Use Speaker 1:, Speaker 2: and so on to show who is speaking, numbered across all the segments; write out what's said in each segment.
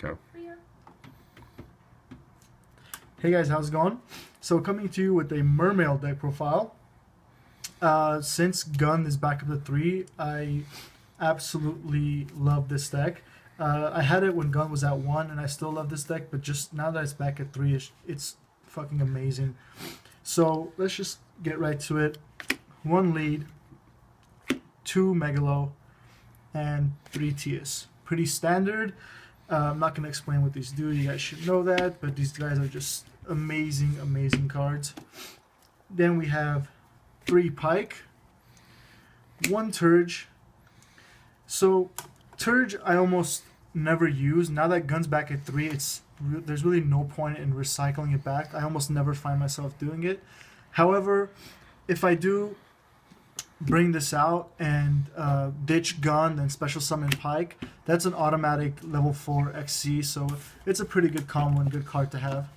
Speaker 1: Go.
Speaker 2: Hey guys, how's it going? So coming to you with a Mermail deck profile. Since Gunde is back up to 3, I absolutely love this deck. I had it when Gunde was at 1, and I still love this deck, but just now that it's back at 3, it's fucking amazing. So let's just get right to it. 1 lead, 2 Megalo, and 3 Tias. Pretty standard. I'm not going to explain what these do, you guys should know that, but these guys are just amazing, amazing cards. Then we have 3 Pike, 1 Turge. So Turge I almost never use. Now that Gunde's back at 3, there's really no point in recycling it back. I almost never find myself doing it. However, if I do bring this out and ditch Gunde and special summon Pike, that's an automatic level 4 XC, so it's a pretty good combo and good card to have.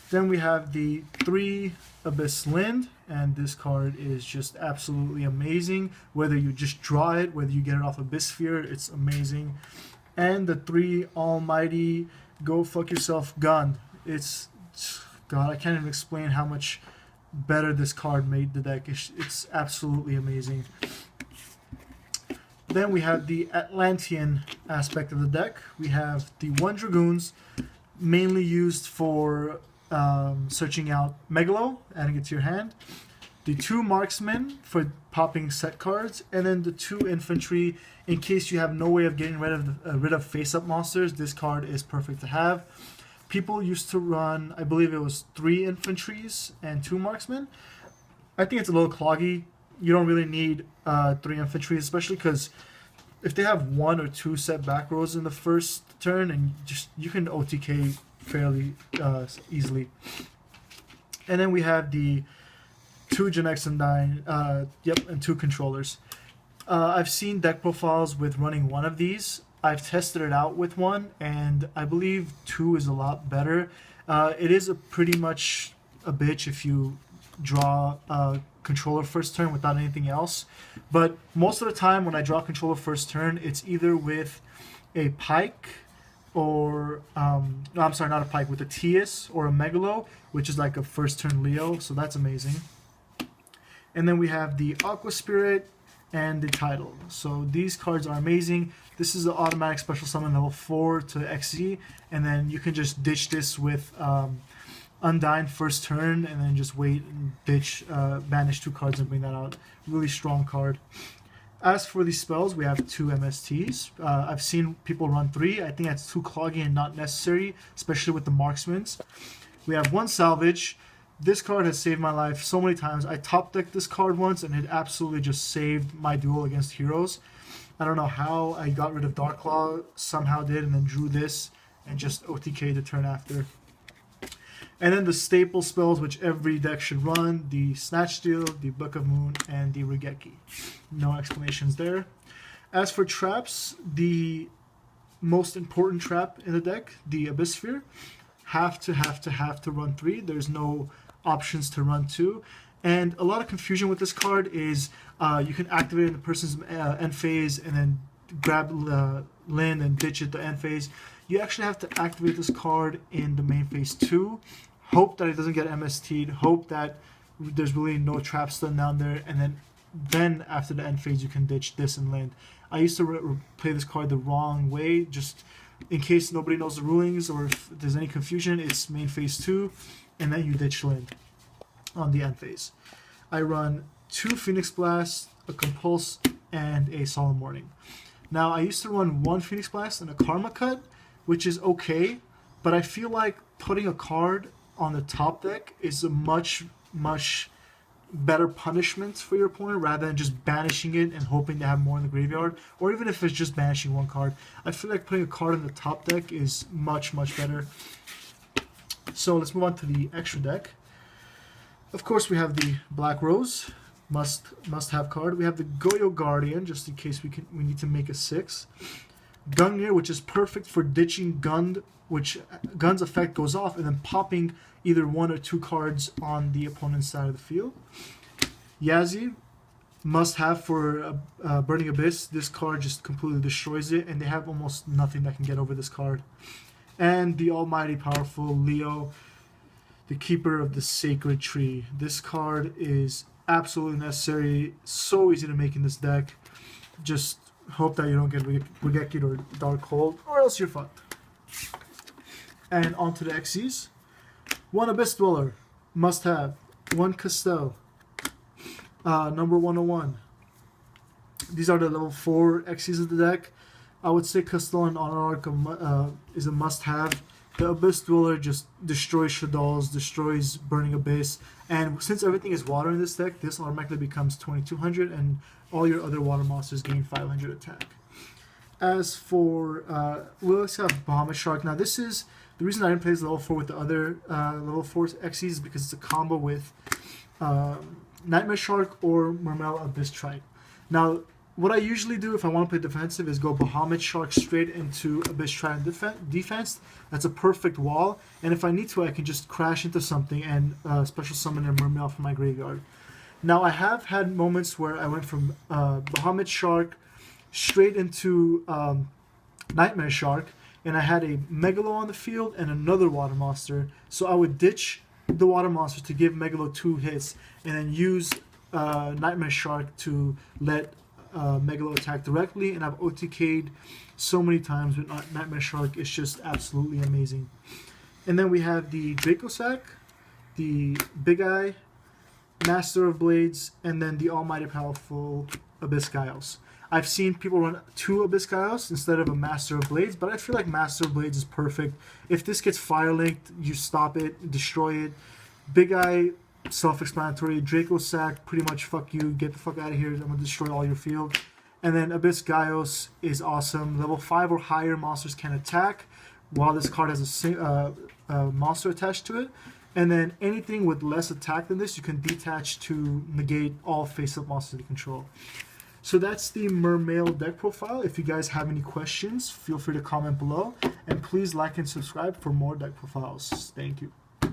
Speaker 2: Then we have the 3 Abyss Lind, and this card is just absolutely amazing. Whether you just draw it, whether you get it off Abyss Sphere, it's amazing. And the 3 Almighty Go Fuck Yourself Gunde. God, I can't even explain how much better this card made the deck. It's absolutely amazing. Then we have the Atlantean aspect of the deck. We have the 1 Dragoons, mainly used for searching out Megalo, adding it to your hand. The 2 Marksmen for popping set cards, and then the 2 Infantry in case you have no way of getting rid of face-up monsters. This card is perfect to have. People used to run, I believe it was 3 Infantries and 2 Marksmen. I think it's a little cloggy. You don't really need 3 Infantries, especially because if they have 1 or 2 set back rows in the first turn, and you can OTK fairly easily. And then we have the 2 Genex and 9, and 2 controllers. I've seen deck profiles with running 1 of these. I've tested it out with 1, and I believe 2 is a lot better. It is pretty much a bitch if you draw a controller first turn without anything else. But most of the time when I draw controller first turn, it's either with a Pike or, no, I'm sorry, not a Pike, with a Tias or a Megalo, which is like a first turn Leo, so that's amazing. And then we have the Aqua Spirit and the Tidal. So these cards are amazing. This is an automatic special summon level 4 to XZ, and then you can just ditch this with Undyne first turn, and then just wait and ditch, banish 2 cards and bring that out. Really strong card. As for the spells, we have 2 MSTs. I've seen people run 3. I think that's too cloggy and not necessary, especially with the Marksmans. We have 1 Salvage. This card has saved my life so many times. I top decked this card once, and it absolutely just saved my duel against heroes. I don't know how I got rid of Darklaw, somehow did, and then drew this, and just OTK the turn after. And then the staple spells, which every deck should run, the Snatch Steal, the Book of Moon, and the Regeki. No explanations there. As for traps, the most important trap in the deck, the Abyss Sphere, have to run 3. There's no options to run 2. And a lot of confusion with this card is you can activate it in the person's end phase and then grab Lin and ditch it the end phase. You actually have to activate this card in the main phase 2. Hope that it doesn't get MST'd. Hope that there's really no traps done down there. And then after the end phase, you can ditch this and land. I used to play this card the wrong way, just in case nobody knows the rulings or if there's any confusion. It's main phase 2, and then you ditch land on the end phase. I run 2 Phoenix Blast, a Compulse, and a Solemn Warning. Now, I used to run 1 Phoenix Blast and a Karma Cut, which is okay, but I feel like putting a card on the top deck is a much better punishment for your opponent rather than just banishing it and hoping to have more in the graveyard, or even if it's just banishing 1 card. I feel like putting a card on the top deck is much better. So let's move on to the extra deck. Of course, we have the Black Rose, must have card. We have the Goyo Guardian, just in case we need to make a 6. Gungnir, which is perfect for ditching Gunde, which Gunde's effect goes off, and then popping either 1 or 2 cards on the opponent's side of the field. Yazi, must have for Burning Abyss. This card just completely destroys it, and they have almost nothing that can get over this card. And the almighty powerful Leo, the keeper of the sacred tree. This card is absolutely necessary. So easy to make in this deck. Just hope that you don't get Regeki or Dark Hold, or else you're fucked. And onto the Xyz. 1 Abyss Dweller, must have. 1 Castell, number 101. These are the level 4 Xyz of the deck. I would say Castell and Honor Arc is a must have. The Abyss Dweller just destroys Shaddolls, destroys Burning Abyss, and since everything is water in this deck, this automatically becomes 2200, and all your other water monsters gain 500 attack. As for, we also have Bahamut Shark. Now this is, the reason I didn't play this level 4 with the other level 4 Xyz is because it's a combo with Nightmare Shark or Mermail Abyss Trike. Now, what I usually do if I want to play defensive is go Bahamut Shark straight into Abyss Trike defense. That's a perfect wall, and if I need to, I can just crash into something and special summon a Mermail from my graveyard. Now, I have had moments where I went from Bahamut Shark straight into Nightmare Shark, and I had a Megalo on the field and another water monster, so I would ditch the water monster to give Megalo 2 hits, and then use Nightmare Shark to let Megalo attack directly, and I've OTK'd so many times with Nightmare Shark. It's just absolutely amazing. And then we have the Draco Sack, the Big Eye, Master of Blades, and then the almighty powerful Abyss Giles. I've seen people run 2 Abyss Giles instead of a Master of Blades, but I feel like Master of Blades is perfect. If this gets fire linked, you stop it, destroy it. Big Eye, self-explanatory. Draco Sack, pretty much fuck you, get the fuck out of here, I'm going to destroy all your field. And then Abyss Giles is awesome. Level 5 or higher monsters can attack, while this card has a monster attached to it. And then anything with less attack than this, you can detach to negate all face-up monsters you control. So that's the Mermail deck profile. If you guys have any questions, feel free to comment below. And please like and subscribe for more deck profiles. Thank you.